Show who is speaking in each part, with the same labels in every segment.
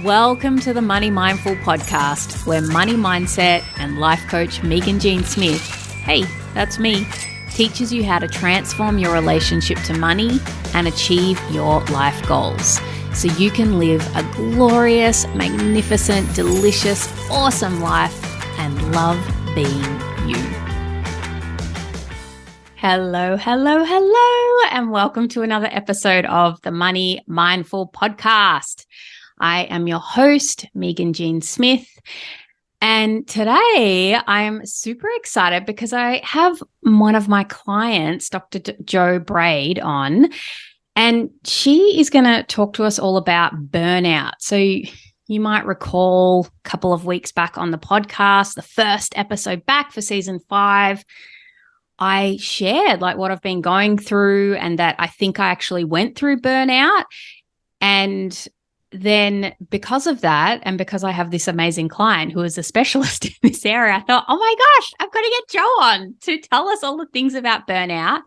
Speaker 1: Welcome to the Money Mindful podcast, where money mindset and life coach Meaghan Jean Smith, hey, that's me, teaches you how to transform your relationship to money and achieve your life goals so you can live a glorious, magnificent, delicious, awesome life and love being you. Hello, hello, hello, and welcome to another episode of the Money Mindful podcast. I am your host, Meaghan Jean Smith, and today I'm super excited because I have one of my clients, Dr Jo Braid, on, and she is going to talk to us all about burnout. So you might recall a couple of weeks back on the podcast, the first episode back for season 5, I shared what I've been going through and that I think I actually went through burnout. And then because of that, and because I have this amazing client who is a specialist in this area, I thought, oh my gosh, I've got to get Jo on to tell us all the things about burnout,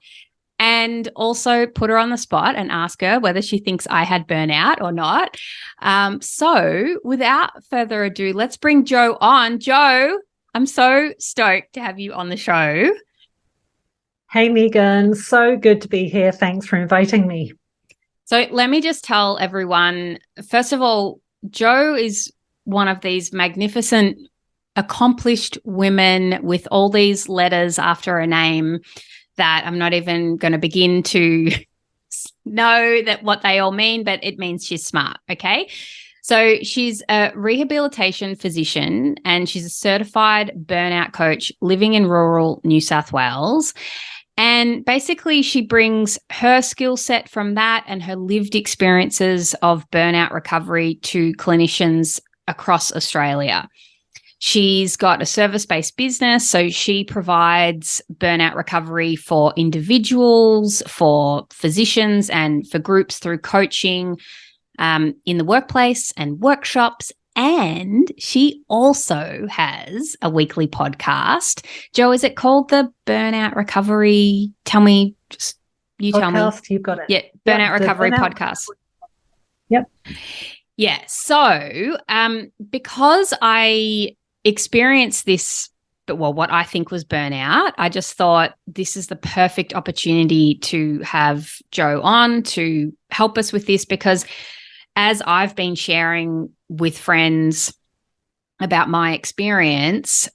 Speaker 1: and also put her on the spot and ask her whether she thinks I had burnout or not. So without further ado, let's bring Jo on. Jo, I'm so stoked to have you on the show.
Speaker 2: Hey, Meaghan. So good to be here. Thanks for inviting me.
Speaker 1: So let me just tell everyone, first of all, Jo is one of these magnificent, accomplished women with all these letters after her name that I'm not even going to begin to know that what they all mean, but it means she's smart, okay? So she's a rehabilitation physician and she's a certified burnout coach living in rural New South Wales. And basically, she brings her skill set from that and her lived experiences of burnout recovery to clinicians across Australia. She's got a service-based business, so she provides burnout recovery for individuals, for physicians, and for groups through coaching in the workplace and workshops. And she also has a weekly podcast. Jo, is it called the Burnout Recovery? Tell me, you
Speaker 2: podcast,
Speaker 1: tell me.
Speaker 2: You've got it.
Speaker 1: Yeah, Burnout Recovery podcast.
Speaker 2: Yep.
Speaker 1: Yeah. So because I experienced this, what I think was burnout, I just thought this is the perfect opportunity to have Jo on to help us with this, because as I've been sharing with friends about my experience,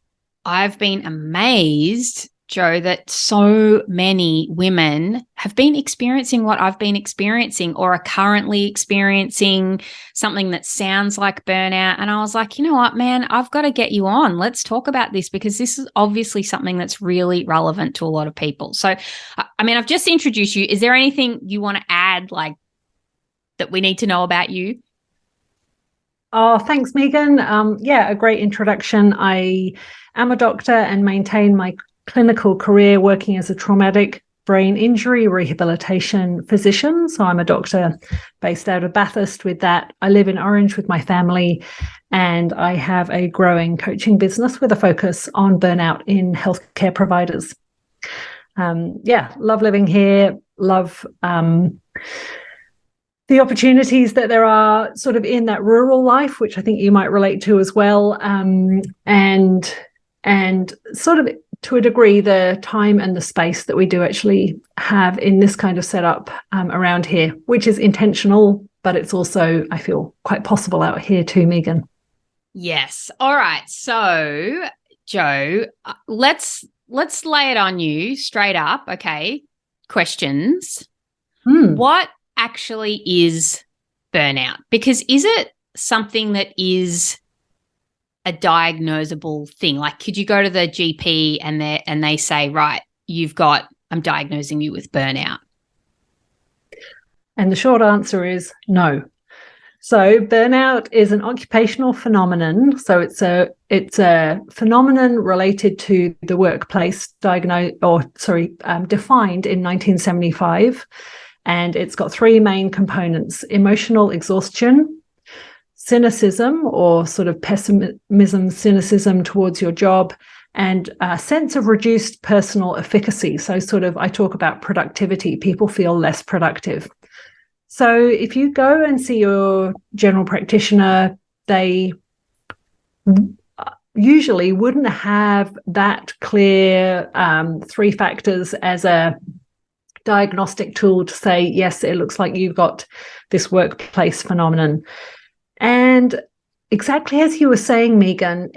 Speaker 1: I've been amazed, Jo, that so many women have been experiencing what I've been experiencing or are currently experiencing something that sounds like burnout. And I was like, you know what, man, I've got to get you on. Let's talk about this, because this is obviously something that's really relevant to a lot of people. So, I mean, I've just introduced you. Is there anything you want to add, that we need to know about you?
Speaker 2: Oh, thanks, Meaghan. Yeah, a great introduction. I am a doctor and maintain my clinical career working as a traumatic brain injury rehabilitation physician. So I'm a doctor based out of Bathurst with that. I live in Orange with my family, and I have a growing coaching business with a focus on burnout in healthcare providers. Love living here, love the opportunities that there are sort of in that rural life, which I think you might relate to as well, and sort of to a degree the time and the space that we do actually have in this kind of setup around here, which is intentional, but it's also, I feel, quite possible out here too, Meaghan.
Speaker 1: Yes. All right. So, Jo, let's lay it on you straight up. Okay. Questions. What actually is burnout? Because is it something that is a diagnosable thing? Could you go to the GP and they say, right, I'm diagnosing you with burnout?
Speaker 2: And the short answer is no. So burnout is an occupational phenomenon. So it's a phenomenon related to the workplace, defined in 1975. And it's got 3 main components: emotional exhaustion, cynicism, or sort of pessimism, cynicism towards your job, and a sense of reduced personal efficacy. So I talk about productivity. People feel less productive. So if you go and see your general practitioner, they usually wouldn't have that clear 3 factors as a diagnostic tool to say, yes, it looks like you've got this workplace phenomenon. And exactly as you were saying, Meaghan,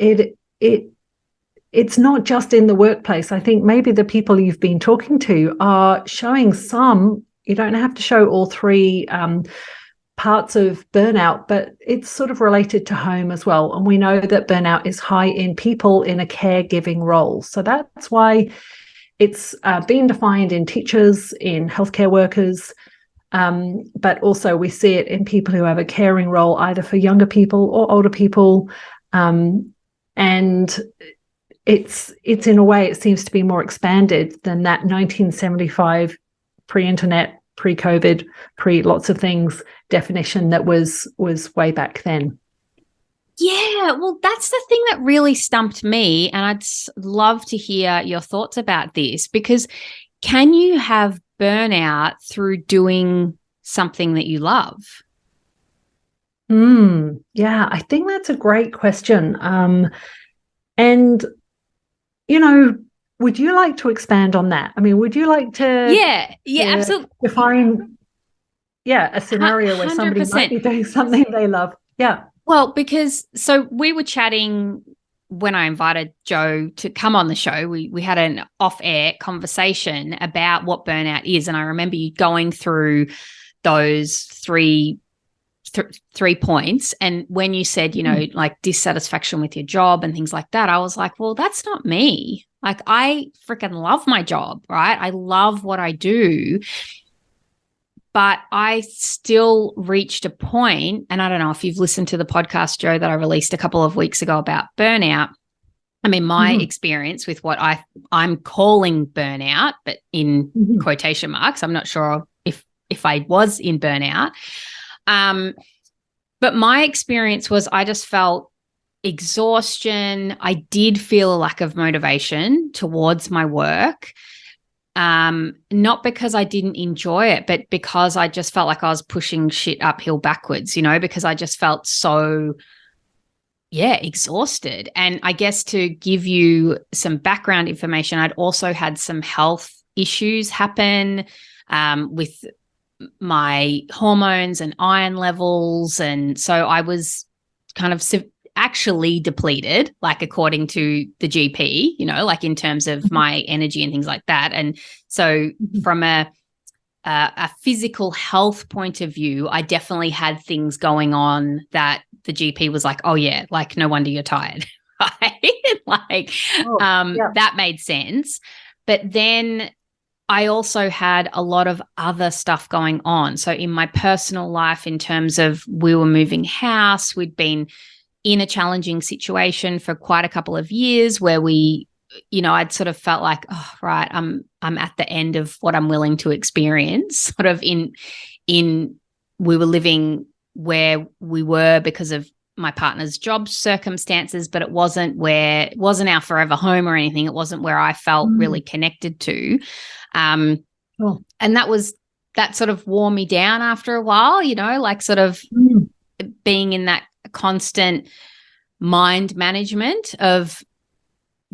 Speaker 2: it's not just in the workplace. I think maybe the people you've been talking to are showing some, you don't have to show all 3 parts of burnout, but it's sort of related to home as well. And we know that burnout is high in people in a caregiving role. So that's why it's being defined in teachers, in healthcare workers, but also we see it in people who have a caring role, either for younger people or older people. And it's in a way, it seems to be more expanded than that 1975 pre-internet, pre-COVID, pre-lots of things definition that was way back then.
Speaker 1: Yeah, well, that's the thing that really stumped me, and I'd love to hear your thoughts about this, because can you have burnout through doing something that you love?
Speaker 2: Yeah, I think that's a great question. And, you know, would you like to expand on that? I mean, would you like to
Speaker 1: absolutely
Speaker 2: define a scenario where somebody
Speaker 1: 100%.
Speaker 2: might be doing something they love? Yeah.
Speaker 1: Well, because so we were chatting when I invited Jo to come on the show. We had an off-air conversation about what burnout is, and I remember you going through those three points. And when you said, you know, like dissatisfaction with your job and things like that, I was like, well, that's not me. Like, I freaking love my job, right? I love what I do. But I still reached a point, and I don't know if you've listened to the podcast, Jo, that I released a couple of weeks ago about burnout. I mean, my experience with what I'm calling burnout, but in quotation marks, I'm not sure if I was in burnout. But my experience was I just felt exhaustion. I did feel a lack of motivation towards my work. Not because I didn't enjoy it, but because I just felt like I was pushing shit uphill backwards, you know, because I just felt so, exhausted. And I guess to give you some background information, I'd also had some health issues happen with my hormones and iron levels. And so I was kind of actually depleted, like according to the GP, you know, like in terms of my energy and things like that. And so from a physical health point of view, I definitely had things going on that the GP was like, oh yeah, like no wonder you're tired. Right? Like that made sense. But then I also had a lot of other stuff going on. So in my personal life, in terms of we were moving house, we'd been in a challenging situation for quite a couple of years where we, you know, I'd sort of felt like, oh, right, I'm at the end of what I'm willing to experience, sort of in we were living where we were because of my partner's job circumstances, but it wasn't our forever home or anything. It wasn't where I felt really connected to. And that sort of wore me down after a while, you know, like sort of being in that constant mind management of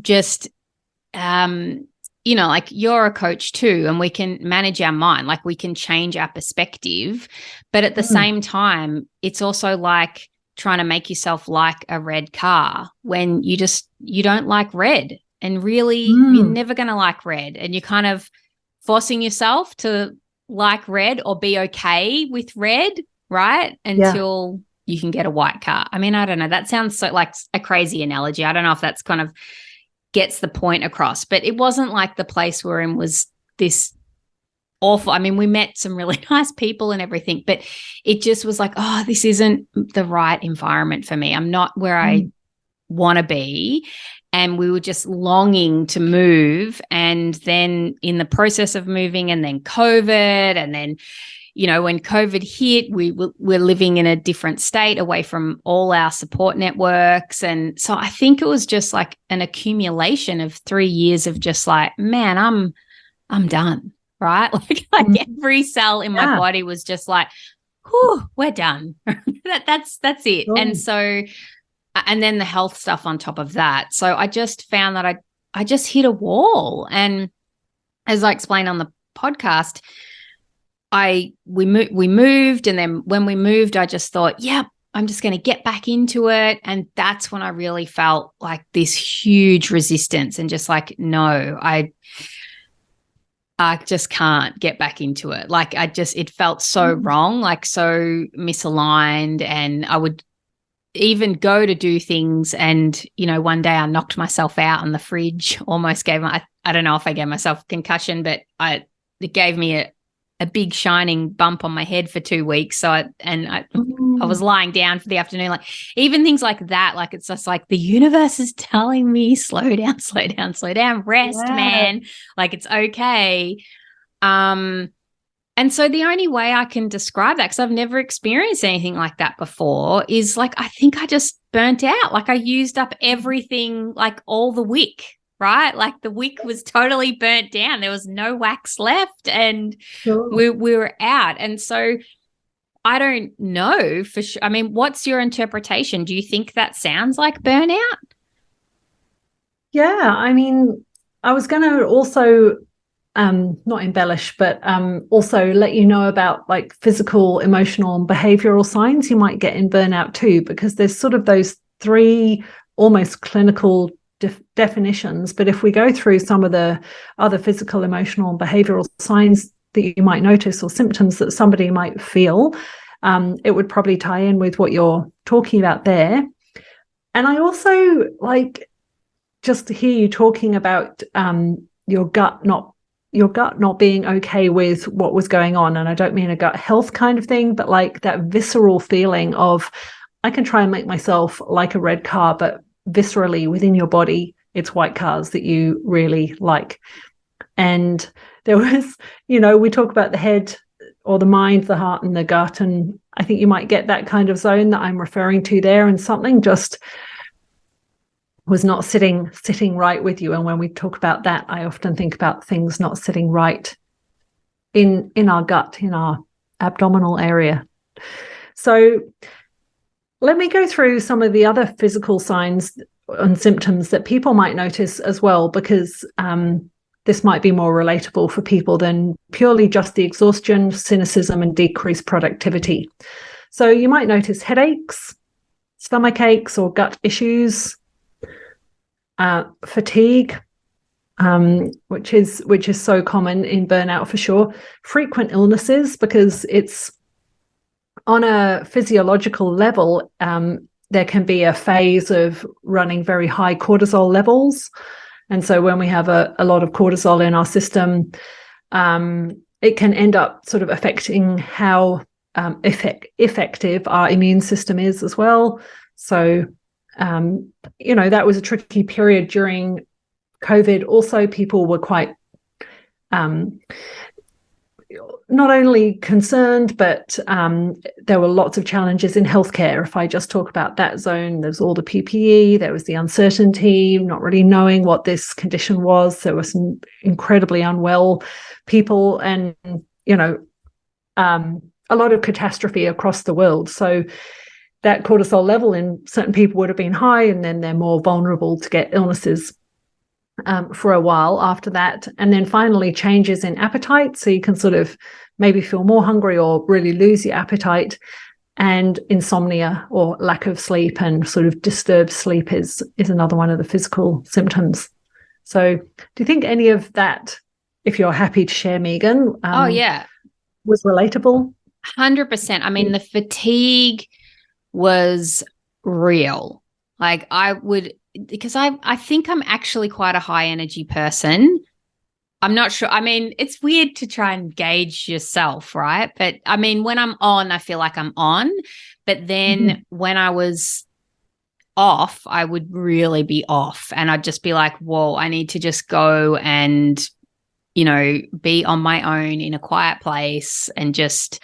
Speaker 1: just, you know, like you're a coach too, and we can manage our mind, like we can change our perspective. But at the same time, it's also like trying to make yourself like a red car when you don't like red. And really, you're never going to like red. And you're kind of forcing yourself to like red or be okay with red, right? Until you can get a white car. I mean, I don't know. That sounds so like a crazy analogy. I don't know if that's kind of gets the point across, but it wasn't like the place we're in was this awful. I mean, we met some really nice people and everything, but it just was like, oh, this isn't the right environment for me. I'm not where I want to be. And we were just longing to move. And then in the process of moving, and then COVID, and then, you know, when COVID hit, we're living in a different state away from all our support networks. And so I think it was just like an accumulation of 3 years of just like, man, I'm done, right? Like every cell in my body was just like, whew, we're done. That's it.
Speaker 2: Oh.
Speaker 1: And so, and then the health stuff on top of that. So I just found that I just hit a wall. And as I explained on the podcast, we moved, and then when we moved, I just thought, yeah, I'm just going to get back into it. And that's when I really felt like this huge resistance and just like, no, I just can't get back into it. Like it felt so wrong, like so misaligned. And I would even go to do things. And, one day I knocked myself out on the fridge, almost I don't know if I gave myself a concussion, but it gave me a big shining bump on my head for 2 weeks. So I was lying down for the afternoon, like even things like that. Like, it's just like the universe is telling me, slow down, slow down, slow down, rest, man. Like, it's okay. And so the only way I can describe that, because I've never experienced anything like that before, is like, I think I just burnt out. Like, I used up everything, like all the wick, right? Like the wick was totally burnt down. There was no wax left, and we were out. And so I don't know for sure. I mean, what's your interpretation? Do you think that sounds like burnout?
Speaker 2: Yeah, I mean, I was going to also not embellish, but also let you know about like physical, emotional, and behavioral signs you might get in burnout too, because there's sort of those three almost clinical definitions. But if we go through some of the other physical, emotional, and behavioral signs that you might notice, or symptoms that somebody might feel, it would probably tie in with what you're talking about there. And I also like just to hear you talking about your gut not being okay with what was going on. And I don't mean a gut health kind of thing, but like that visceral feeling of, I can try and make myself like a red car, but viscerally within your body, it's white cars that you really like. And there was, we talk about the head or the mind, the heart, and the gut. And I think you might get that kind of zone that I'm referring to there. And something just was not sitting right with you. And when we talk about that, I often think about things not sitting right in our gut, in our abdominal area. So let me go through some of the other physical signs and symptoms that people might notice as well, because this might be more relatable for people than purely just the exhaustion, cynicism, and decreased productivity. So you might notice headaches, stomach aches or gut issues, fatigue, which is so common in burnout for sure. Frequent illnesses, because it's on a physiological level, there can be a phase of running very high cortisol levels. And so when we have a lot of cortisol in our system, it can end up sort of affecting how effective our immune system is as well. So, that was a tricky period during COVID. Also, people were quite not only concerned, but there were lots of challenges in healthcare. If I just talk about that zone, there's all the PPE, there was the uncertainty, not really knowing what this condition was. There were some incredibly unwell people, and, a lot of catastrophe across the world. So that cortisol level in certain people would have been high, and then they're more vulnerable to get illnesses for a while after that. And then finally, changes in appetite. So you can sort of maybe feel more hungry or really lose your appetite. And insomnia or lack of sleep and sort of disturbed sleep is another one of the physical symptoms. So do you think any of that, if you're happy to share, Meaghan,
Speaker 1: oh, yeah,
Speaker 2: was relatable?
Speaker 1: 100%. I mean, the fatigue was real. Like because I think I'm actually quite a high energy person. I'm not sure. I mean, it's weird to try and gauge yourself, right? But I mean, when I'm on, I feel like I'm on. But then when I was off, I would really be off. And I'd just be like, whoa, I need to just go and, be on my own in a quiet place and just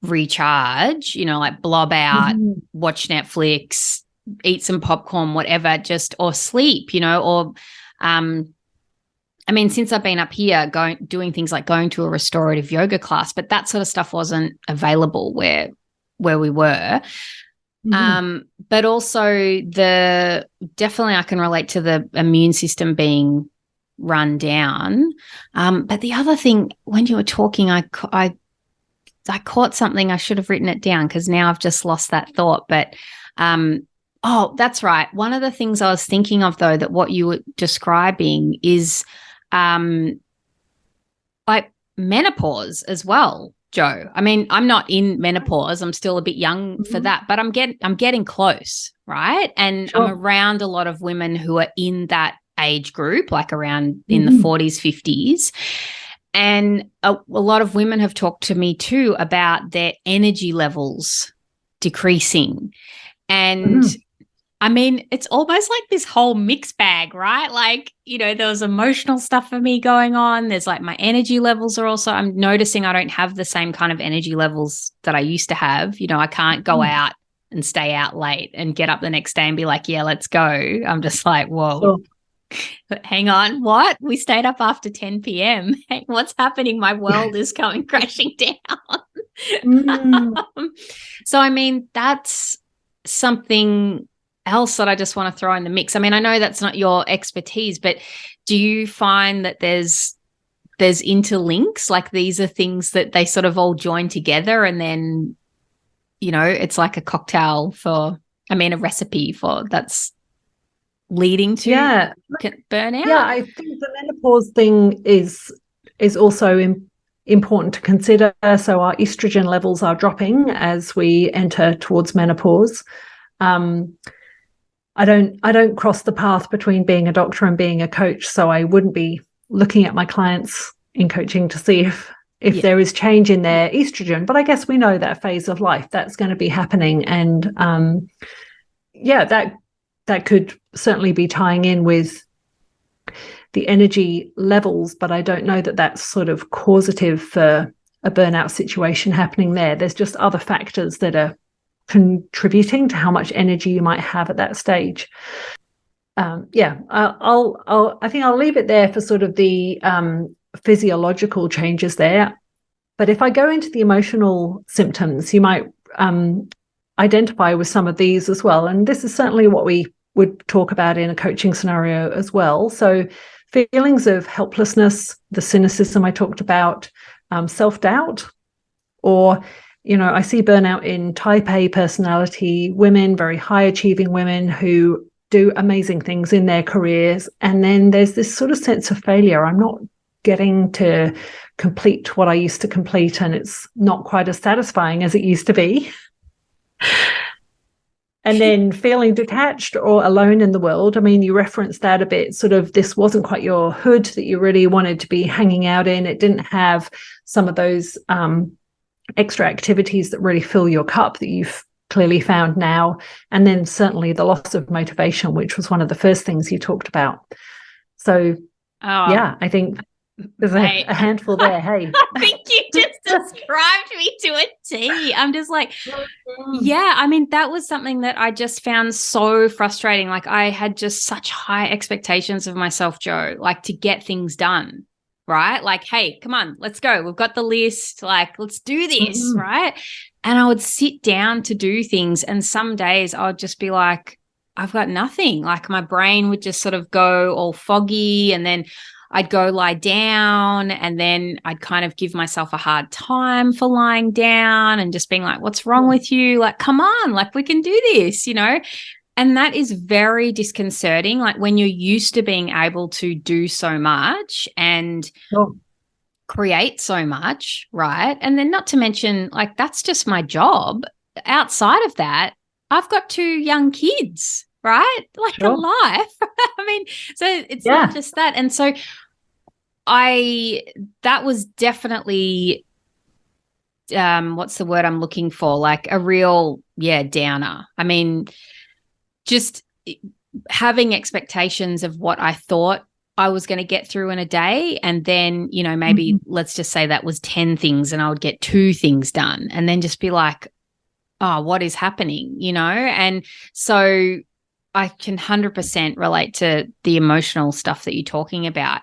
Speaker 1: recharge, like blob out, watch Netflix, eat some popcorn, whatever, or sleep, or I mean, since I've been up here doing things like going to a restorative yoga class, but that sort of stuff wasn't available where we were. But also definitely I can relate to the immune system being run down. But the other thing, when you were talking, I caught something. I should have written it down because now I've just lost that thought. But oh, that's right. One of the things I was thinking of, though, that what you were describing is like menopause as well, Jo. I mean, I'm not in menopause. I'm still a bit young for that, but I'm getting close, right? And I'm around a lot of women who are in that age group, like around in the 40s, 50s. And a lot of women have talked to me too about their energy levels decreasing. And I mean, it's almost like this whole mixed bag, right? Like, you know, there was emotional stuff for me going on. There's like my energy levels are also, I'm noticing I don't have the same kind of energy levels that I used to have. You know, I can't go out and stay out late and get up the next day and be like, yeah, let's go. I'm just like, whoa, hang on, what? We stayed up after 10 p.m. Hey, what's happening? My world is coming crashing down. So, I mean, that's something else that I just want to throw in the mix. I mean, I know that's not your expertise, but do you find that there's interlinks? Like these are things that they sort of all join together and then, you know, it's like a cocktail a recipe for that's leading to burnout?
Speaker 2: Yeah, I think the menopause thing is also important to consider. So our estrogen levels are dropping as we enter towards menopause. I don't cross the path between being a doctor and being a coach, so I wouldn't be looking at my clients in coaching to see if there is change in their estrogen. But I guess we know that phase of life that's going to be happening, and that could certainly be tying in with the energy levels. But I don't know that that's sort of causative for a burnout situation happening there. There's just other factors that are contributing to how much energy you might have at that stage. I think I'll leave it there for sort of the physiological changes there. But if I go into the emotional symptoms, you might identify with some of these as well. And this is certainly what we would talk about in a coaching scenario as well. So feelings of helplessness, the cynicism I talked about, self-doubt, or you know, I see burnout in type A personality women, very high achieving women who do amazing things in their careers. And then there's this sort of sense of failure. I'm not getting to complete what I used to complete, and it's not quite as satisfying as it used to be. And then feeling detached or alone in the world. I mean, you referenced that a bit, sort of this wasn't quite your hood that you really wanted to be hanging out in. It didn't have some of those extra activities that really fill your cup that you've clearly found now. And then certainly the loss of motivation, which was one of the first things you talked about. So I think there's a handful there. Hey,
Speaker 1: I think you just described me to a T. I'm just like, I mean, that was something that I just found so frustrating. Like I had just such high expectations of myself, Jo, like to get things done. Right? Like, hey, come on, let's go. We've got the list. Like, let's do this. Right? And I would sit down to do things. And some days I would just be like, I've got nothing. Like my brain would just sort of go all foggy. And then I'd go lie down. And then I'd kind of give myself a hard time for lying down and just being like, what's wrong with you? Like, come on, like we can do this, you know? And that is very disconcerting. Like when you're used to being able to do so much and create so much, right? And then not to mention, like, that's just my job. Outside of that, I've got 2 young kids, right? Like a life. I mean, so it's not just that. And so that was definitely, what's the word I'm looking for? Like a real, downer. I mean, just having expectations of what I thought I was going to get through in a day. And then, you know, maybe let's just say that was 10 things and I would get 2 things done and then just be like, oh, what is happening, you know? And so I can 100% relate to the emotional stuff that you're talking about.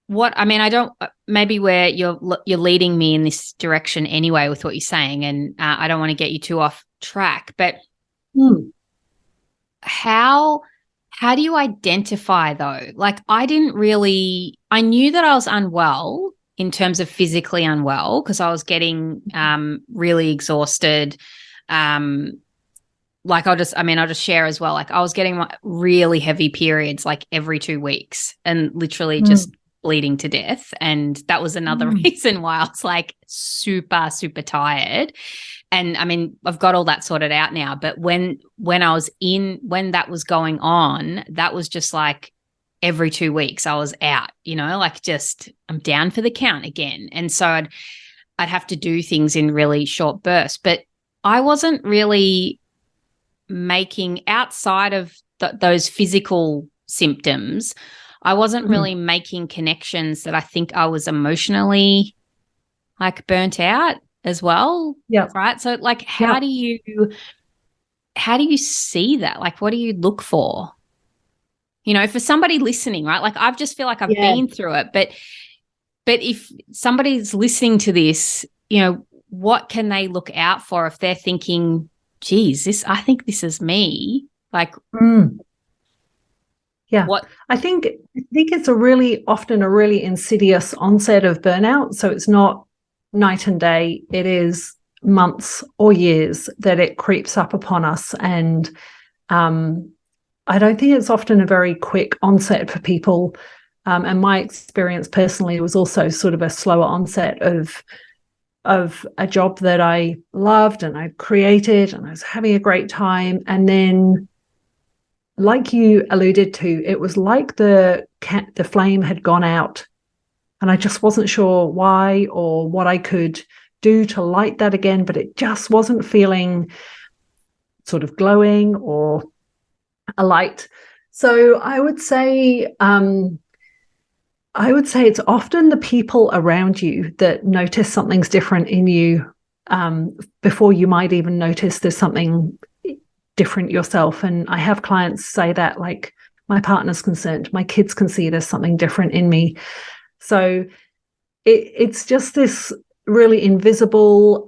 Speaker 1: what I mean, I don't. Maybe where you're leading me in this direction anyway with what you're saying, and I don't want to get you too off track. But how do you identify though? Like, I knew that I was unwell in terms of physically unwell because I was getting really exhausted. Like I'll just share as well. Like I was getting really heavy periods like every 2 weeks and literally just bleeding to death. And that was another reason why I was like super, super tired. And I mean, I've got all that sorted out now. But when that was going on, that was just like every 2 weeks I was out, like just I'm down for the count again. And so I'd have to do things in really short bursts. But I wasn't really making, outside of those physical symptoms, I wasn't really making connections that I think I was emotionally like burnt out as well.
Speaker 2: Yeah.
Speaker 1: Right. So like, how do you see that? Like, what do you look for? For somebody listening, right? Like, I just feel like I've been through it, but if somebody's listening to this, what can they look out for if they're thinking, geez, I think this is me. Like,
Speaker 2: I think it's often a really insidious onset of burnout. So it's not night and day. It is months or years that it creeps up upon us. And I don't think it's often a very quick onset for people. And my experience personally was also sort of a slower onset of a job that I loved and I created and I was having a great time. And then, like you alluded to, it was like the flame had gone out and I just wasn't sure why or what I could do to light that again, but it just wasn't feeling sort of glowing or alight. So I would say it's often the people around you that notice something's different in you before you might even notice there's something different yourself. And I have clients say that, like, my partner's concerned, my kids can see there's something different in me. So it's just this really invisible,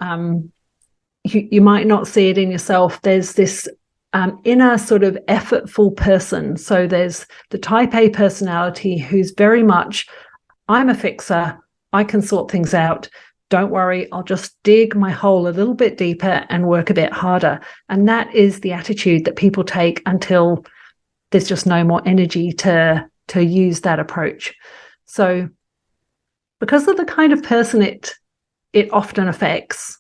Speaker 2: you might not see it in yourself. There's this inner sort of effortful person. So there's the type A personality who's very much, I'm a fixer, I can sort things out. Don't worry, I'll just dig my hole a little bit deeper and work a bit harder. And that is the attitude that people take until there's just no more energy to use that approach. So because of the kind of person it often affects,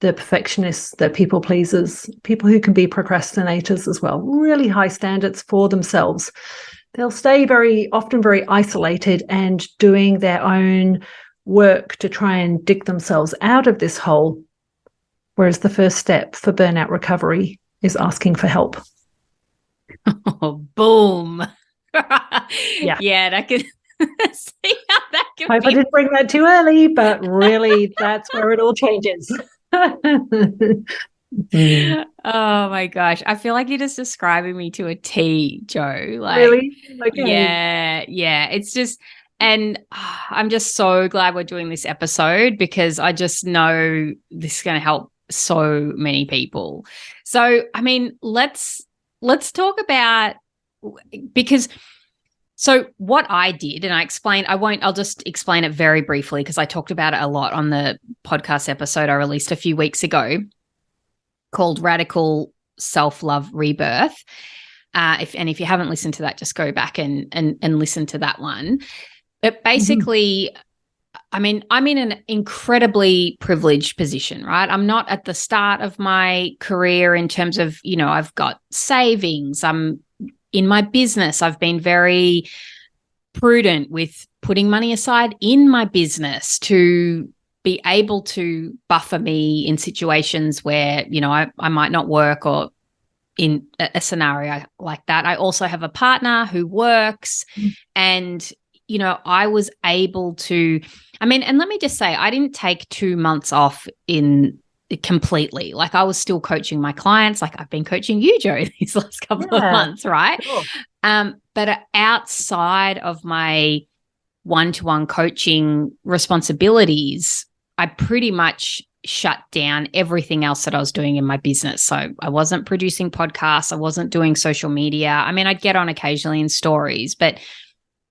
Speaker 2: the perfectionists, the people pleasers, people who can be procrastinators as well, really high standards for themselves. They'll stay often very isolated and doing their own work to try and dig themselves out of this hole. Whereas the first step for burnout recovery is asking for help.
Speaker 1: Oh, boom.
Speaker 2: Yeah,
Speaker 1: that can see how that can
Speaker 2: hope I didn't bring that too early, but really that's where it all changes.
Speaker 1: Oh my gosh, I feel like you're just describing me to a T, Jo. Like,
Speaker 2: really? Okay.
Speaker 1: Yeah, it's just, and I'm just so glad we're doing this episode because I just know this is going to help so many people. So I mean, let's talk about, because so what I did, and I'll just explain it very briefly because I talked about it a lot on the podcast episode I released a few weeks ago called Radical Self-Love Rebirth. If you haven't listened to that, just go back and listen to that one. But basically, I mean, I'm in an incredibly privileged position, right? I'm not at the start of my career in terms of, I've got savings. I'm in my business. I've been very prudent with putting money aside in my business to be able to buffer me in situations where, I might not work or in a scenario like that. I also have a partner who works and, I was able to, and let me just say, I didn't take 2 months off completely. Like, I was still coaching my clients. Like, I've been coaching you, Jo, these last couple of months, right?
Speaker 2: Sure.
Speaker 1: But outside of my one-to-one coaching responsibilities, I pretty much shut down everything else that I was doing in my business. So I wasn't producing podcasts. I wasn't doing social media. I mean, I'd get on occasionally in stories, but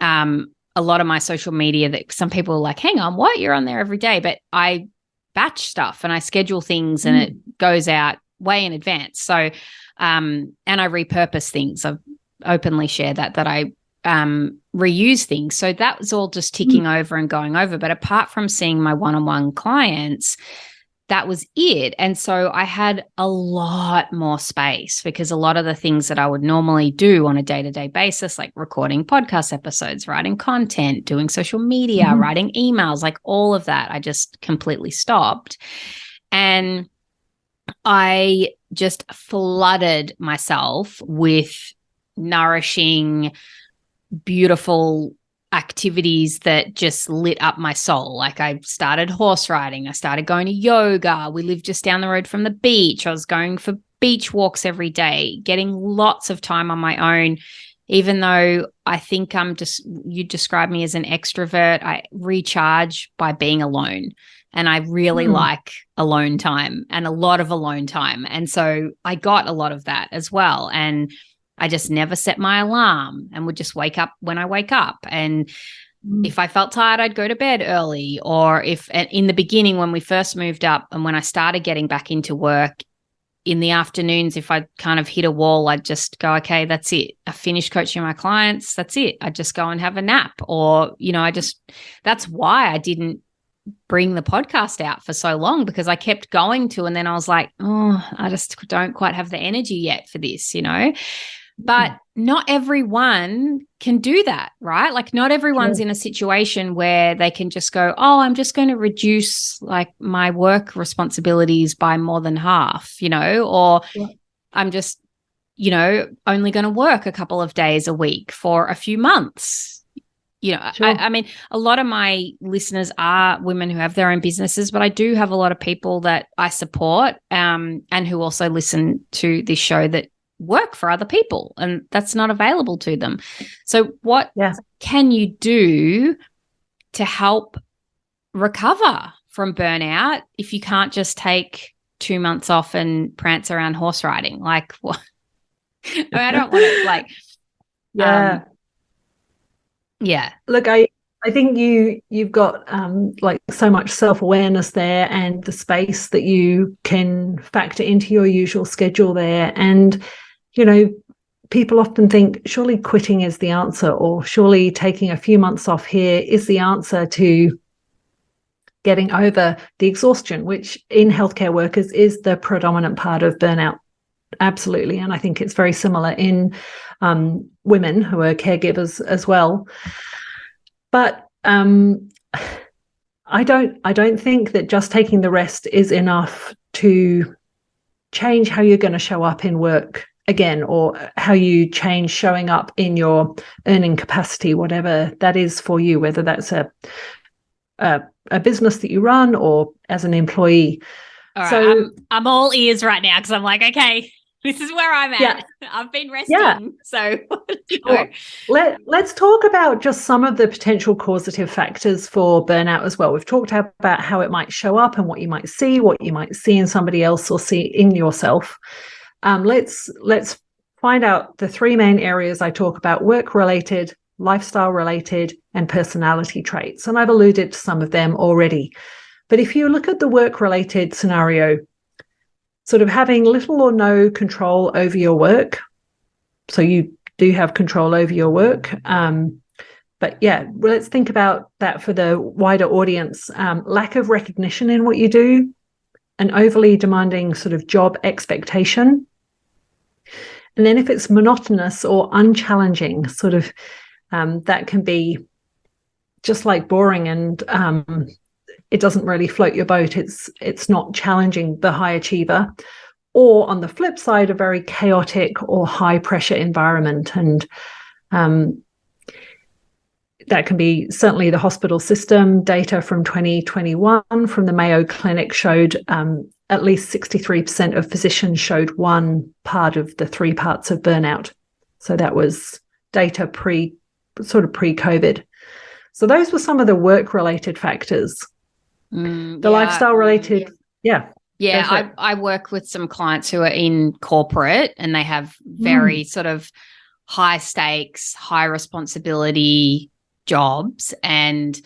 Speaker 1: a lot of my social media, that some people are like, hang on, what? You're on there every day. But I batch stuff and I schedule things and it goes out way in advance. So, and I repurpose things. I've openly shared that I reuse things. So that was all just ticking over and going over. But apart from seeing my one-on-one clients, that was it. And so I had a lot more space, because a lot of the things that I would normally do on a day-to-day basis, like recording podcast episodes, writing content, doing social media, writing emails, like all of that, I just completely stopped. And I just flooded myself with nourishing, beautiful activities that just lit up my soul. Like I started horse riding. I started going to yoga. We lived just down the road from the beach. I was going for beach walks every day, getting lots of time on my own. Even though I think you describe me as an extrovert, I recharge by being alone. And I really like alone time, and a lot of alone time. And so I got a lot of that as well. And I just never set my alarm and would just wake up when I wake up. And if I felt tired, I'd go to bed early. Or if in the beginning, when we first moved up and when I started getting back into work in the afternoons, if I kind of hit a wall, I'd just go, okay, that's it. I finished coaching my clients. That's it. I'd just go and have a nap. Or, that's why I didn't bring the podcast out for so long, because I kept going to, and then I was like, oh, I just don't quite have the energy yet for this, But not everyone can do that, right? Like not everyone's in a situation where they can just go, oh, I'm just going to reduce like my work responsibilities by more than half, or I'm just, only going to work a couple of days a week for a few months. I mean, a lot of my listeners are women who have their own businesses, but I do have a lot of people that I support and who also listen to this show that work for other people, and that's not available to them. So what can you do to help recover from burnout if you can't just take 2 months off and prance around horse riding? Like what? I don't want to like
Speaker 2: Look, I think you've got like so much self-awareness there, and the space that you can factor into your usual schedule there. And people often think surely quitting is the answer, or surely taking a few months off here is the answer to getting over the exhaustion, which in healthcare workers is the predominant part of burnout. Absolutely. And I think it's very similar in women who are caregivers as well. But I don't think that just taking the rest is enough to change how you're going to show up in work again, or how you change showing up in your earning capacity, whatever that is for you, whether that's a business that you run or as an employee.
Speaker 1: All right, so I'm all ears right now, because I'm like, okay, this is where I'm at. Yeah. I've been resting. So
Speaker 2: let's talk about just some of the potential causative factors for burnout as well. We've talked about how it might show up and what you might see in somebody else or see in yourself. Let's find out the three main areas I talk about: work-related, lifestyle-related, and personality traits. And I've alluded to some of them already. But if you look at the work-related scenario, sort of having little or no control over your work. So you do have control over your work. But let's think about that for the wider audience. Lack of recognition in what you do, an overly demanding sort of job expectation. And then if it's monotonous or unchallenging, sort of that can be just like boring, and it doesn't really float your boat. It's not challenging the high achiever. Or on the flip side, a very chaotic or high pressure environment. And that can be certainly the hospital system. Data from 2021 from the Mayo Clinic showed at least 63% of physicians showed one part of the three parts of burnout. So that was data pre-COVID. So those were some of the work-related factors. The lifestyle-related,
Speaker 1: Yeah, I work with some clients who are in corporate and they have very sort of high stakes, high responsibility jobs. And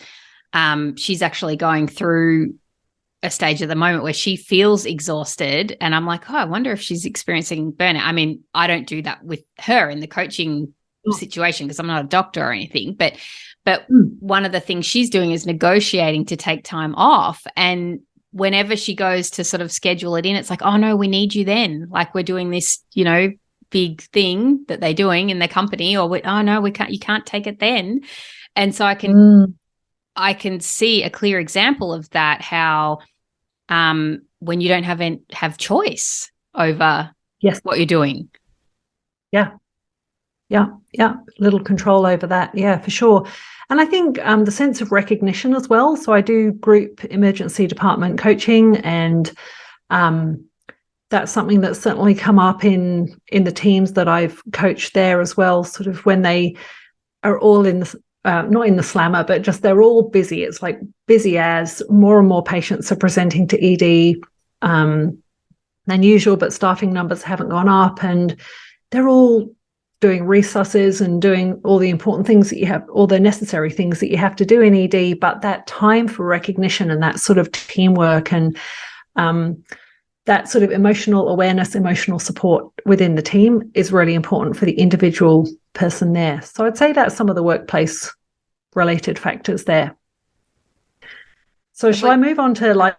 Speaker 1: she's actually going through a stage at the moment where she feels exhausted. And I'm like, oh, I wonder if she's experiencing burnout. I mean, I don't do that with her in the coaching situation because I'm not a doctor or anything. But one of the things she's doing is negotiating to take time off. And whenever she goes to sort of schedule it in, it's like, oh no, we need you then. Like we're doing this, big thing that they're doing in their company, or oh no, you can't take it then. And so I can see a clear example of that, how when you don't have choice over what you're doing.
Speaker 2: Yeah. Little control over that. Yeah, for sure. And I think the sense of recognition as well. So I do group emergency department coaching, and that's something that's certainly come up in the teams that I've coached there as well, sort of when they are all in the, not in the slammer, but just they're all busy. It's like busy as more and more patients are presenting to ED than usual, but staffing numbers haven't gone up, and they're all doing resusces and doing all the important things that you have, all the necessary things that you have to do in ED, but that time for recognition and that sort of teamwork and that sort of emotional awareness, emotional support within the team is really important for the individual person there. So I'd say that's some of the workplace related factors there. So shall I move on to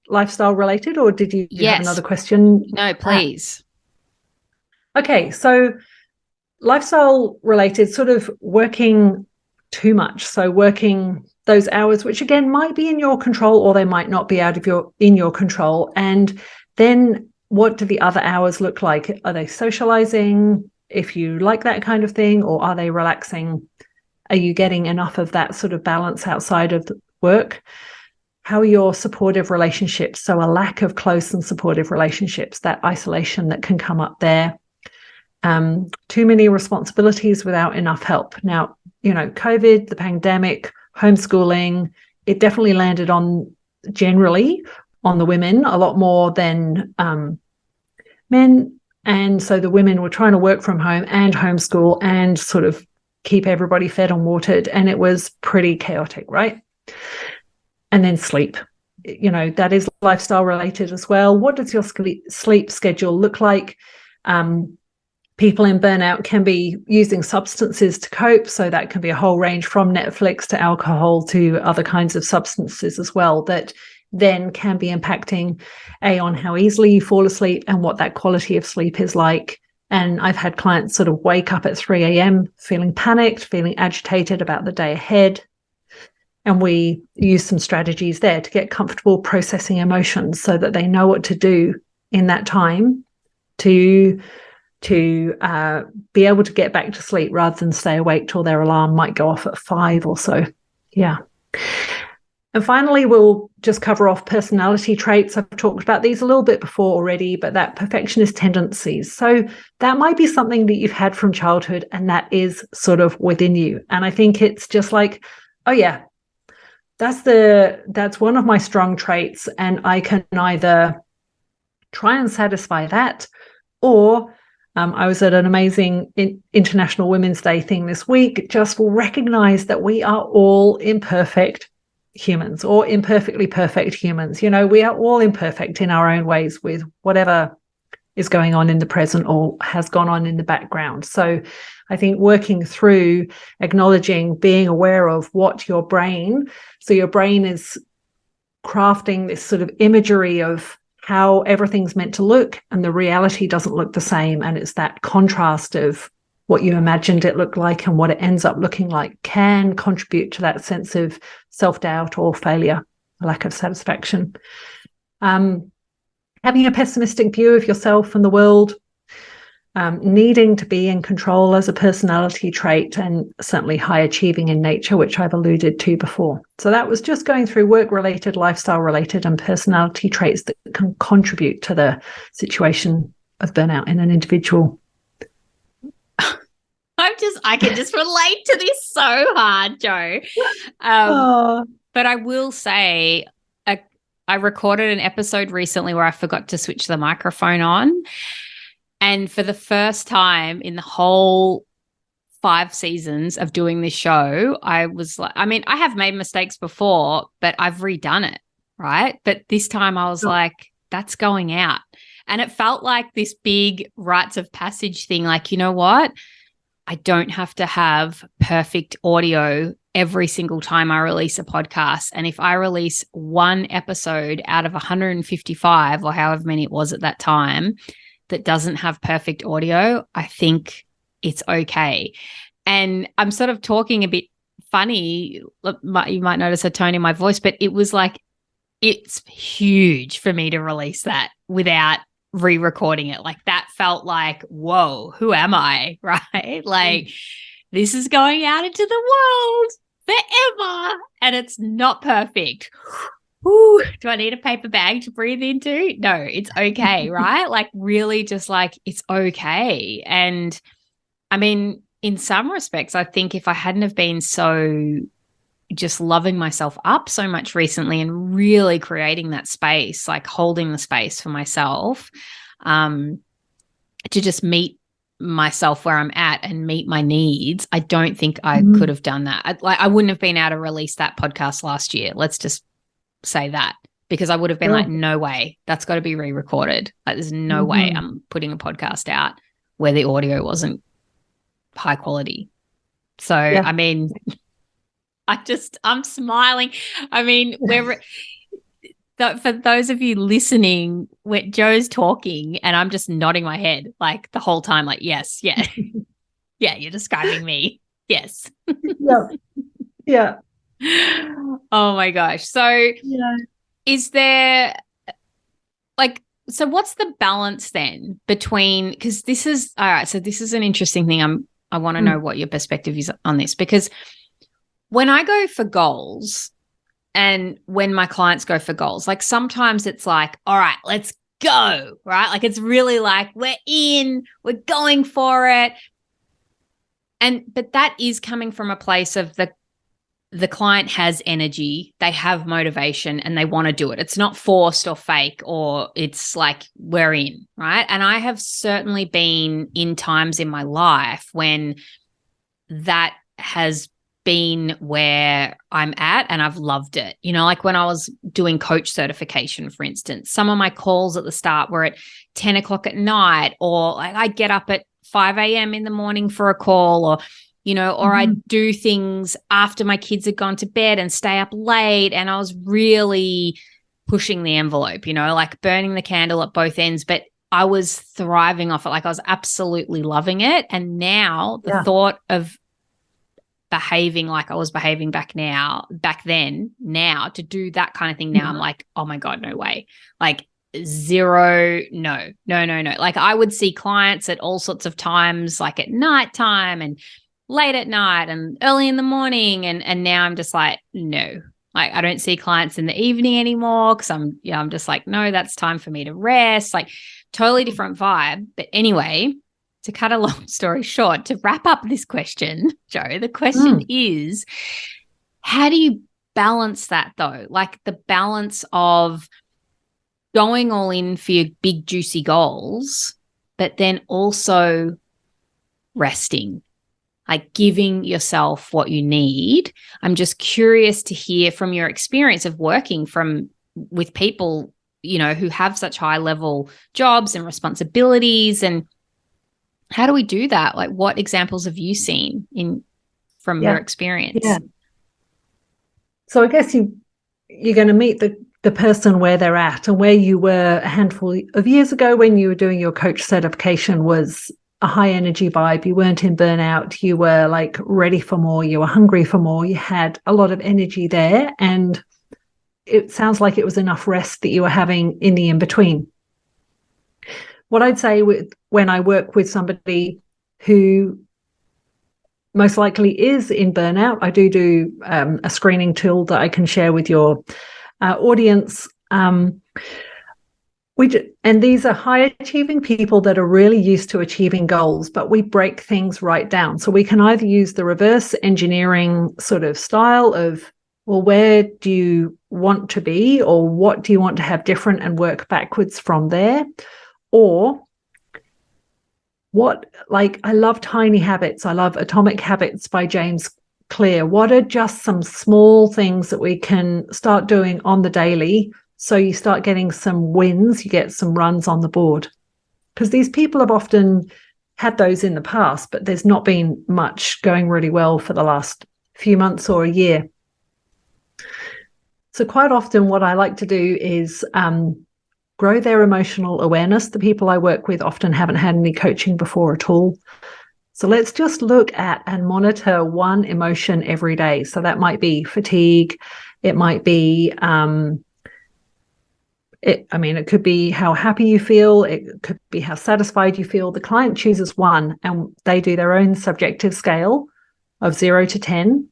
Speaker 2: lifestyle related, or did you have another question?
Speaker 1: No, please.
Speaker 2: Okay, so lifestyle related, sort of working too much. So working those hours, which again might be in your control, or they might not be in your control. And then what do the other hours look like? Are they socializing, if you like that kind of thing, or are they relaxing? Are you getting enough of that sort of balance outside of work? How are your supportive relationships? So a lack of close and supportive relationships, that isolation that can come up there. Too many responsibilities without enough help. Now, COVID, the pandemic, homeschooling, it definitely landed generally on the women a lot more than men. And so the women were trying to work from home and homeschool and sort of keep everybody fed and watered. And it was pretty chaotic, right? And then sleep. That is lifestyle related as well. What does your sleep schedule look like? People in burnout can be using substances to cope. So that can be a whole range from Netflix to alcohol to other kinds of substances as well, that then can be impacting on how easily you fall asleep and what that quality of sleep is like. And I've had clients sort of wake up at 3 a.m. feeling panicked, feeling agitated about the day ahead. And we use some strategies there to get comfortable processing emotions so that they know what to do in that time to be able to get back to sleep rather than stay awake till their alarm might go off at 5 or so. Yeah. And finally, we'll just cover off personality traits. I've talked about these a little bit before already, but that perfectionist tendencies. So that might be something that you've had from childhood and that is sort of within you. And I think it's just like, oh yeah, that's one of my strong traits. And I can either try and satisfy that, or I was at an amazing International Women's Day thing this week, just recognize that we are all imperfect humans, or imperfectly perfect humans. We are all imperfect in our own ways with whatever is going on in the present or has gone on in the background. So I think working through acknowledging, being aware of what your brain is crafting this sort of imagery of how everything's meant to look, and the reality doesn't look the same. And it's that contrast of what you imagined it looked like and what it ends up looking like can contribute to that sense of self-doubt or failure, lack of satisfaction. Having a pessimistic view of yourself and the world, needing to be in control as a personality trait, and certainly high achieving in nature, which I've alluded to before. So that was just going through work-related, lifestyle-related, and personality traits that can contribute to the situation of burnout in an individual.
Speaker 1: I'm I can just relate to this so hard, Jo. But I will say, I recorded an episode recently where I forgot to switch the microphone on. And for the first time in the whole 5 seasons of doing this show, I was like, I mean, I have made mistakes before, but I've redone it, right? But this time I was like, that's going out. And it felt like this big rites of passage thing. Like, you know what? I don't have to have perfect audio every single time I release a podcast. And if I release one episode out of 155 or however many it was at that time that doesn't have perfect audio, I think it's okay. And I'm sort of talking a bit funny. You might notice a tone in my voice, but it was like, it's huge for me to release that without re-recording it. Like that felt like, whoa, who am I? Right? Like this is going out into the world forever and it's not perfect. Ooh, do I need a paper bag to breathe into? No, it's okay. Right? Like really just like, it's okay. And I mean, in some respects, I think if I hadn't have been so just loving myself up so much recently and really creating that space, like holding the space for myself, to just meet myself where I'm at and meet my needs, I don't think I could have done that. I wouldn't have been able to release that podcast last year. Let's just say that, because I would have been like, no way, that's got to be re-recorded. Like there's no way I'm putting a podcast out where the audio wasn't high quality. So, I mean, I'm smiling. I mean, for those of you listening, when Jo's talking and I'm just nodding my head like the whole time, like, yes, yeah. Yeah, you're describing me. Yes.
Speaker 2: Yeah.
Speaker 1: Oh my gosh. So is there like, so what's the balance then between, because this is, all right, so this is an interesting thing. I want to know what your perspective is on this, because when I go for goals and when my clients go for goals, like sometimes it's like, all right, let's go, right? Like it's really like we're going for it. But that is coming from a place of the client has energy, they have motivation and they want to do it. It's not forced or fake, or it's like we're in, right? And I have certainly been in times in my life when that has been where I'm at and I've loved it. You know, like when I was doing coach certification, for instance, some of my calls at the start were at 10 o'clock at night, or like I'd get up at 5 a.m. in the morning for a call, or, you know, or I'd do things after my kids had gone to bed and stay up late. And I was really pushing the envelope, you know, like burning the candle at both ends, but I was thriving off it. Like I was absolutely loving it. And now the thought of behaving like I was behaving back then, now to do that kind of thing now, I'm like, oh my God, no way. Like zero, no. Like I would see clients at all sorts of times, like at nighttime and late at night and early in the morning. And now I'm just like, no, like I don't see clients in the evening anymore. Cause I'm just like, no, that's time for me to rest. Like totally different vibe. But anyway, to cut a long story short, to wrap up this question, Jo, the question is, how do you balance that though? Like the balance of going all in for your big juicy goals, but then also resting, like giving yourself what you need. I'm just curious to hear from your experience of working with people, you know, who have such high level jobs and responsibilities, and how do we do that? Like what examples have you seen from your experience?
Speaker 2: Yeah. So I guess you're going to meet the person where they're at, and where you were a handful of years ago when you were doing your coach certification was a high energy vibe. You weren't in burnout. You were like ready for more. You were hungry for more. You had a lot of energy there. And it sounds like it was enough rest that you were having in the in-between. What I'd say when I work with somebody who most likely is in burnout, I do a screening tool that I can share with your audience. and these are high achieving people that are really used to achieving goals, but we break things right down. So we can either use the reverse engineering sort of style of, well, where do you want to be, or what do you want to have different, and work backwards from there? Or I love Tiny Habits. I love Atomic Habits by James Clear. What are just some small things that we can start doing on the daily, so you start getting some wins, you get some runs on the board? Because these people have often had those in the past, but there's not been much going really well for the last few months or a year. So quite often what I like to do is grow their emotional awareness. The people I work with often haven't had any coaching before at all. So let's just look at and monitor one emotion every day. So that might be fatigue. It might be it could be how happy you feel. It could be how satisfied you feel. The client chooses one, and they do their own subjective scale of 0 to 10.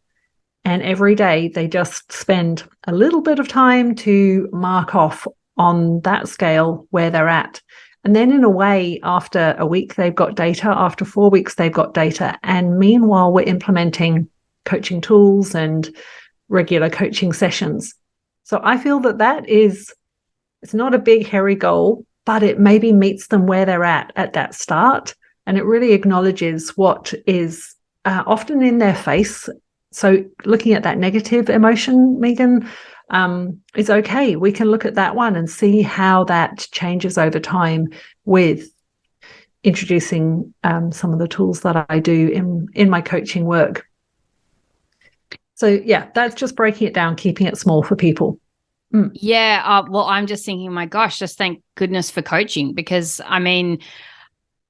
Speaker 2: And every day they just spend a little bit of time to mark off on that scale where they're at. And then in a way, after a week, they've got data. After 4 weeks, they've got data. And meanwhile, we're implementing coaching tools and regular coaching sessions. So I feel that is, it's not a big, hairy goal, but it maybe meets them where they're at that start. And it really acknowledges what is often in their face. So looking at that negative emotion, Meaghan, is okay. We can look at that one and see how that changes over time with introducing some of the tools that I do in my coaching work. So yeah, that's just breaking it down, keeping it small for people.
Speaker 1: Yeah. Well, I'm just thinking, my gosh, just thank goodness for coaching, because I mean,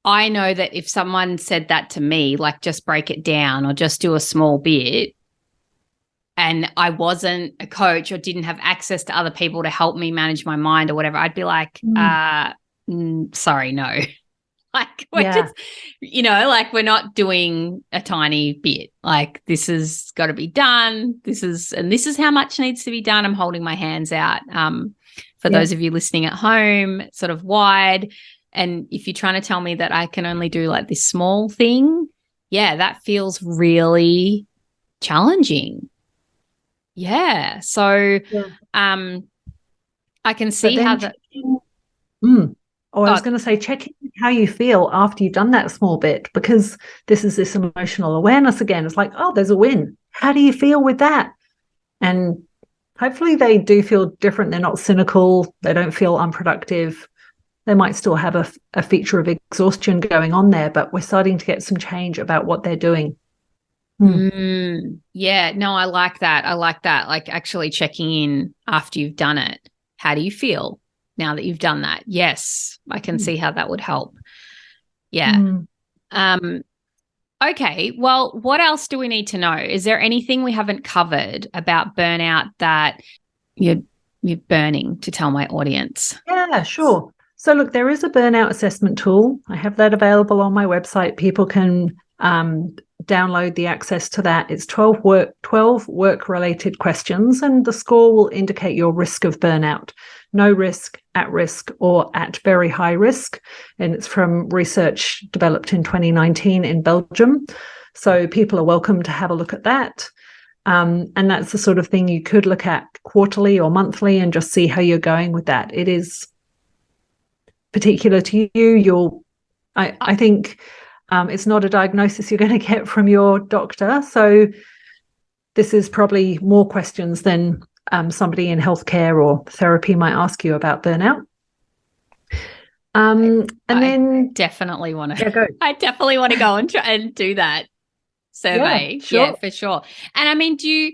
Speaker 1: I know that if someone said that to me, like just break it down or just do a small bit, and I wasn't a coach or didn't have access to other people to help me manage my mind or whatever, I'd be like, sorry, no. Like we're just, like we're not doing a tiny bit. Like this has got to be done. This is how much needs to be done. I'm holding my hands out for those of you listening at home, sort of wide. And if you're trying to tell me that I can only do like this small thing, that feels really challenging. Yeah. So I can see how that.
Speaker 2: I was going to say, check how you feel after you've done that small bit, because this is this emotional awareness again. It's like, oh, there's a win. How do you feel with that? And hopefully they do feel different. They're not cynical. They don't feel unproductive. They might still have a feature of exhaustion going on there, but we're starting to get some change about what they're doing.
Speaker 1: Yeah, no, I like that. Like actually checking in after you've done it. How do you feel now that you've done that? Yes, I can see how that would help. Yeah. Okay, well, what else do we need to know? Is there anything we haven't covered about burnout that you're burning to tell my audience?
Speaker 2: Yeah, sure. So look, there is a burnout assessment tool. I have that available on my website. People can download the access to that. It's 12 work-related questions, and the score will indicate your risk of burnout. No risk, at risk, or at very high risk. And it's from research developed in 2019 in Belgium. So people are welcome to have a look at that. And that's the sort of thing you could look at quarterly or monthly and just see how you're going with that. It is particular to you. I think it's not a diagnosis you're going to get from your doctor. So this is probably more questions than somebody in healthcare or therapy might ask you about burnout. And then
Speaker 1: definitely want to. I definitely want to go and try and do that survey.
Speaker 2: Yeah, sure.
Speaker 1: Yeah, for sure. And I mean, do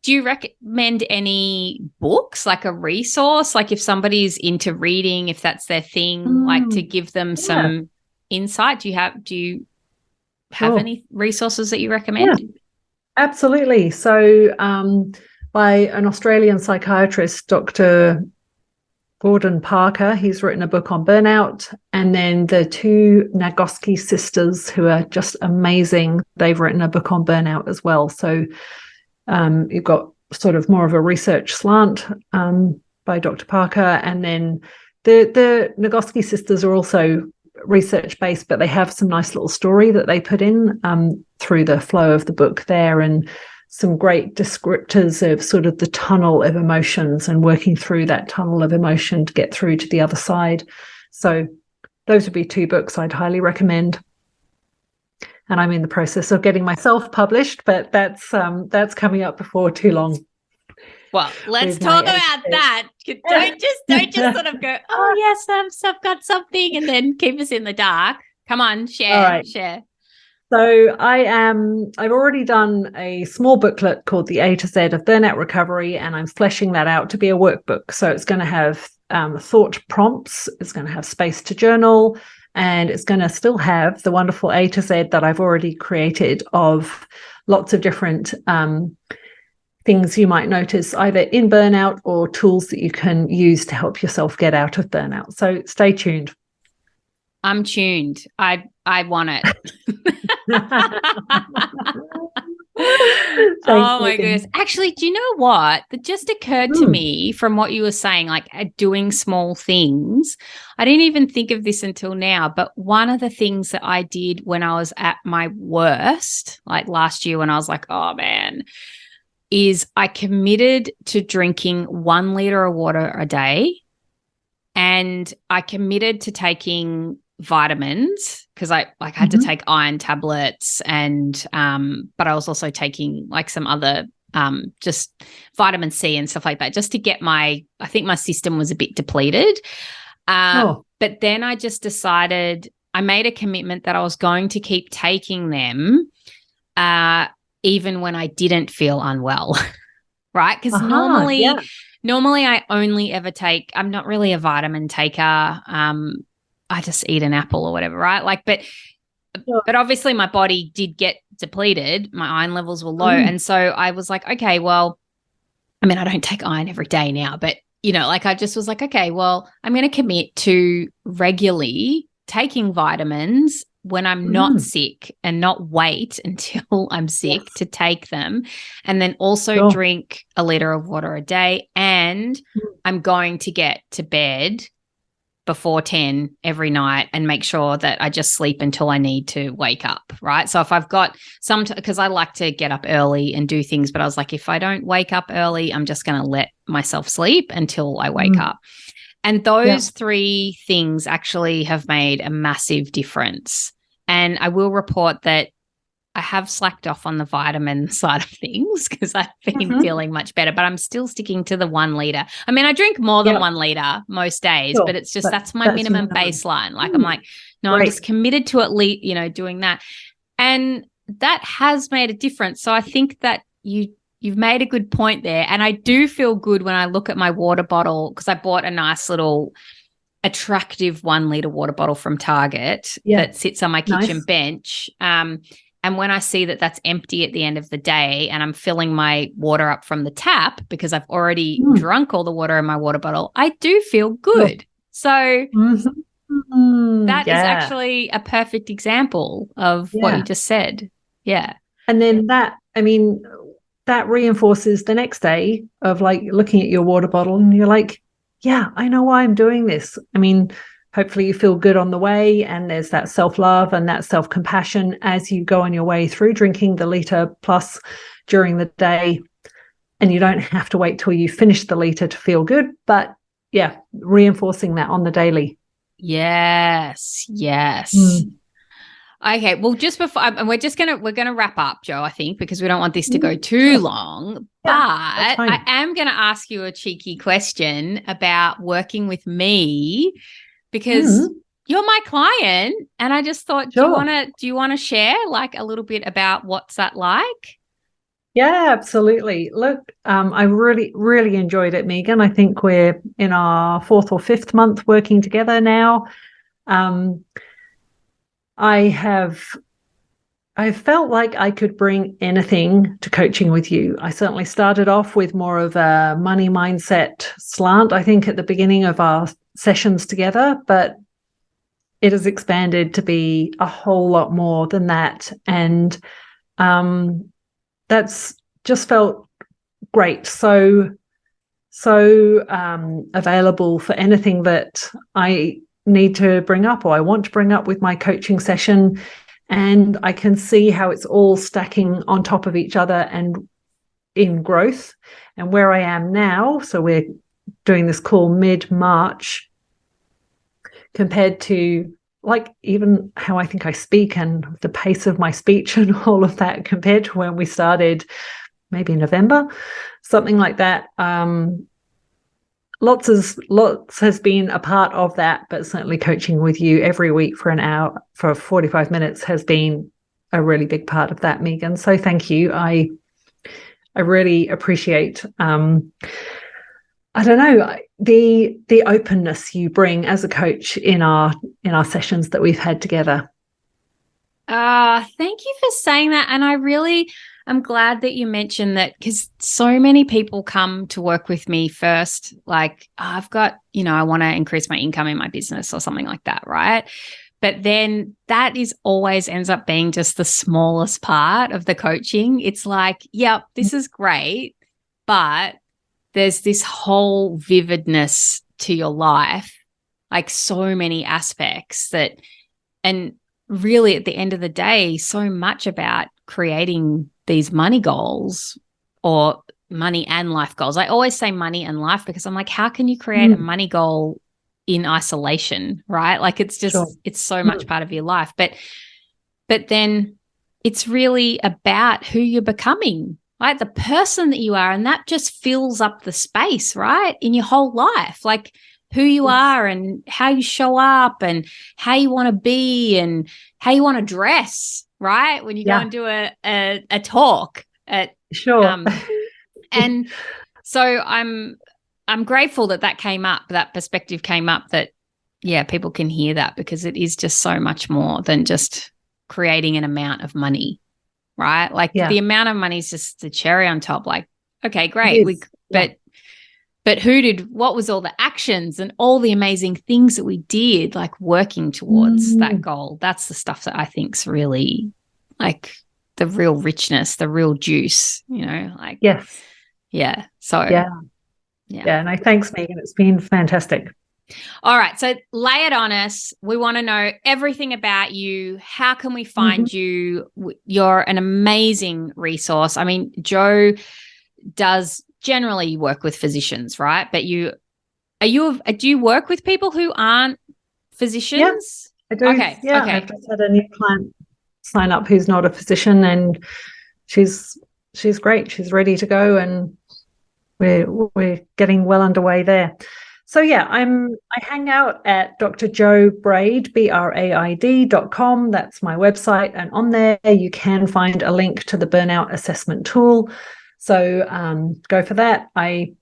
Speaker 1: you recommend any books, like a resource, like if somebody's into reading, if that's their thing, like to give them some insight? Do you have any resources that you recommend?
Speaker 2: Yeah, absolutely. So by an Australian psychiatrist, Dr. Gordon Parker, he's written a book on burnout. And then the two Nagoski sisters, who are just amazing, they've written a book on burnout as well. So you've got sort of more of a research slant by Dr. Parker, and then The Nagoski sisters are also research-based, but they have some nice little story that they put in through the flow of the book there, and some great descriptors of sort of the tunnel of emotions and working through that tunnel of emotion to get through to the other side. So those would be 2 books I'd highly recommend. And I'm in the process of getting myself published, but that's coming up before too long.
Speaker 1: Well, let's talk about that. Don't just sort of go, oh yes, I've got something, and then keep us in the dark. Come on, share.
Speaker 2: So I've already done a small booklet called The A to Z of Burnout Recovery, and I'm fleshing that out to be a workbook. So it's going to have thought prompts, it's going to have space to journal, and it's going to still have the wonderful A to Z that I've already created of lots of different things you might notice either in burnout or tools that you can use to help yourself get out of burnout. So stay tuned.
Speaker 1: I'm tuned. I want it. Oh my goodness. Actually, do you know what? That just occurred to me from what you were saying, like doing small things. I didn't even think of this until now, but one of the things that I did when I was at my worst, like last year when I was like, oh man, is I committed to drinking 1 liter of water a day, and I committed to taking vitamins because I had to take iron tablets, and but I was also taking like some other just vitamin C and stuff like that, just to get I think my system was a bit depleted. But then I just decided, I made a commitment that I was going to keep taking them even when I didn't feel unwell, right? Because normally I only ever take, I'm not really a vitamin taker. I just eat an apple or whatever, right? Like, but obviously my body did get depleted. My iron levels were low. And so I was like, okay, well, I mean, I don't take iron every day now, but you know, like I just was like, okay, well, I'm going to commit to regularly taking vitamins when I'm not sick, and not wait until I'm sick to take them. And then also drink 1 liter of water a day. And I'm going to get to bed before 10 every night and make sure that I just sleep until I need to wake up, right? So if I've got because I like to get up early and do things, but I was like, if I don't wake up early, I'm just going to let myself sleep until I wake up. And those 3 things actually have made a massive difference. And I will report that I have slacked off on the vitamin side of things because I've been feeling much better, but I'm still sticking to the 1 liter. I mean, I drink more than 1 liter most days, but it's just that's my minimum baseline. Like I'm like, no, I'm just committed to at least, you know, doing that. And that has made a difference. So I think that you've made a good point there. And I do feel good when I look at my water bottle, because I bought a nice little attractive 1 liter water bottle from Target that sits on my kitchen bench. And when I see that that's empty at the end of the day and I'm filling my water up from the tap because I've already drunk all the water in my water bottle, I do feel good. So that is actually a perfect example of what you just said. Yeah.
Speaker 2: And then that reinforces the next day of like looking at your water bottle and you're like, yeah, I know why I'm doing this. I mean, hopefully you feel good on the way, and there's that self-love and that self-compassion as you go on your way through drinking the liter plus during the day. And you don't have to wait till you finish the liter to feel good, but reinforcing that on the daily.
Speaker 1: Yes. Okay, well, just before, and we're gonna wrap up, Jo, I think, because we don't want this to go too long. But I am going to ask you a cheeky question about working with me, because you're my client, and I just thought, do you want to share like a little bit about what's that like?
Speaker 2: Yeah, absolutely. Look, I really, really enjoyed it, Meaghan. I think we're in our 4th or 5th month working together now. I felt like I could bring anything to coaching with you. I certainly started off with more of a money mindset slant, I think, at the beginning of our sessions together, but it has expanded to be a whole lot more than that. And that's just felt great. So so available for anything that I need to bring up or I want to bring up with my coaching session. And I can see how it's all stacking on top of each other and in growth. And where I am now, so we're doing this call mid-March, compared to like even how I think I speak and the pace of my speech and all of that compared to when we started maybe November, something like that. Lots has been a part of that, but certainly coaching with you every week for an hour, for 45 minutes, has been a really big part of that, Meaghan. So thank you. I really appreciate I don't know, the openness you bring as a coach in our sessions that we've had together.
Speaker 1: Thank you for saying that. And I'm glad that you mentioned that, because so many people come to work with me first, like, I've got, I want to increase my income in my business or something like that, right? But then that always ends up being just the smallest part of the coaching. It's like, yep, this is great, but there's this whole vividness to your life, like so many aspects and really at the end of the day, so much about creating these money goals or money and life goals. I always say money and life because I'm like, how can you create a money goal in isolation, right? Like it's just, it's so much part of your life. But then it's really about who you're becoming, right? The person that you are, and that just fills up the space, right? In your whole life, like who you are and how you show up and how you want to be and how you want to dress, right? When you go and do a talk at and so I'm grateful that came up, that perspective came up, that people can hear that, because it is just so much more than just creating an amount of money, right? Like the amount of money is just the cherry on top. Like, okay, great. But what was all the actions and all the amazing things that we did, like working towards that goal? That's the stuff that I think's really like the real richness, the real juice, like.
Speaker 2: Yes.
Speaker 1: Yeah. So.
Speaker 2: Yeah. No, thanks, Meaghan. It's been fantastic.
Speaker 1: All right. So lay it on us. We want to know everything about you. How can we find you? You're an amazing resource. I mean, Jo does generally work with physicians, right? But do you work with people who aren't physicians?
Speaker 2: Yeah, I do.
Speaker 1: Okay.
Speaker 2: Yeah.
Speaker 1: Okay.
Speaker 2: I've just had a new client sign up who's not a physician, and she's great. She's ready to go, and we're getting well underway there. So I hang out at Dr Jo Braid, BRAID.com. That's my website, and on there you can find a link to the burnout assessment tool. So go for that. I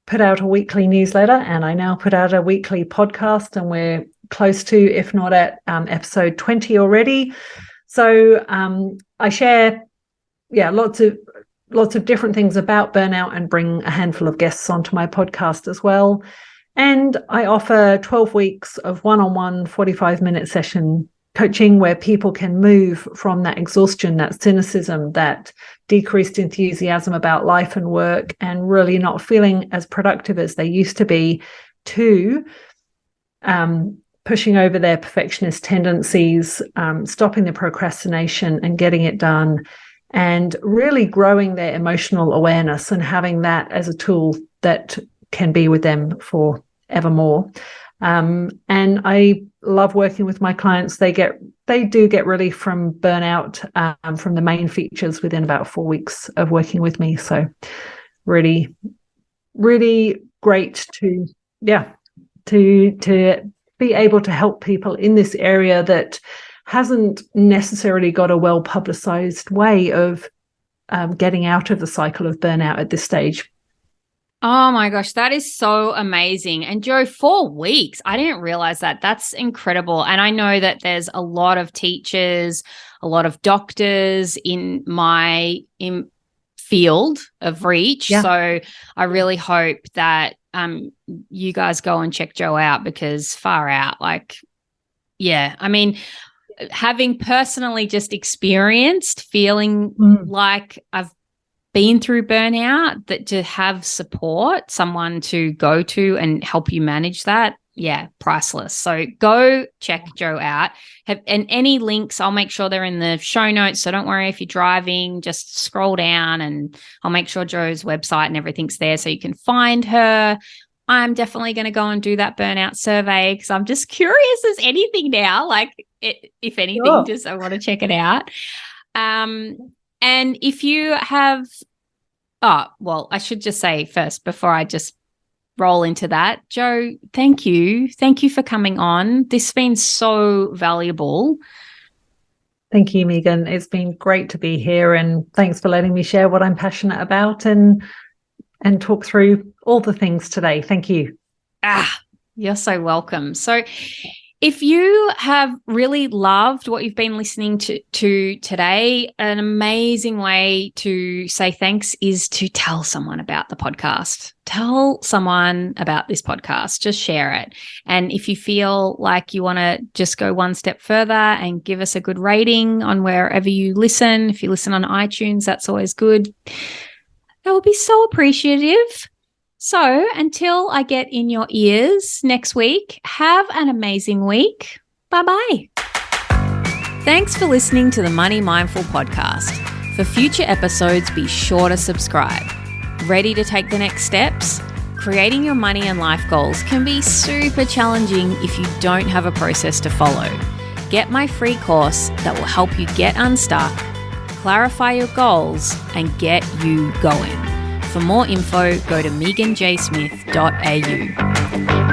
Speaker 2: put out a weekly newsletter, and I now put out a weekly podcast, and we're close to, if not at episode 20 already. So I share lots of different things about burnout and bring a handful of guests onto my podcast as well. And I offer 12 weeks of one-on-one 45-minute session coaching where people can move from that exhaustion, that cynicism, that decreased enthusiasm about life and work, and really not feeling as productive as they used to be, to pushing over their perfectionist tendencies, stopping the procrastination and getting it done, and really growing their emotional awareness and having that as a tool that can be with them for evermore. And I love working with my clients. They do get relief from burnout from the main features within about 4 weeks of working with me. So really, really great to be able to help people in this area that hasn't necessarily got a well-publicized way of getting out of the cycle of burnout at this stage.
Speaker 1: Oh my gosh, that is so amazing. And Jo, 4 weeks, I didn't realize that. That's incredible. And I know that there's a lot of teachers, a lot of doctors in my field of reach. Yeah. So I really hope that you guys go and check Jo out, because far out, like, I mean, having personally just experienced feeling like I've been through burnout, that to have support, someone to go to and help you manage that, yeah, priceless. So go check Jo out. And any links, I'll make sure they're in the show notes. So don't worry if you're driving, just scroll down and I'll make sure Jo's website and everything's there so you can find her. I'm definitely going to go and do that burnout survey because I'm just curious as anything now. Like, if anything, just I want to check it out. And if you have, I should just say first before I just roll into that, Jo, thank you. Thank you for coming on. This has been so valuable.
Speaker 2: Thank you, Meaghan. It's been great to be here, and thanks for letting me share what I'm passionate about and talk through all the things today. Thank you.
Speaker 1: You're so welcome. So if you have really loved what you've been listening to today, an amazing way to say thanks is to tell someone about the podcast. Tell someone about this podcast. Just share it. And if you feel like you want to just go one step further and give us a good rating on wherever you listen, if you listen on iTunes, that's always good. That would be so appreciative. So until I get in your ears next week, have an amazing week. Bye-bye. Thanks for listening to the Money Mindful podcast. For future episodes, be sure to subscribe. Ready to take the next steps? Creating your money and life goals can be super challenging if you don't have a process to follow. Get my free course that will help you get unstuck, clarify your goals, and get you going. For more info, go to meaghanjsmith.au.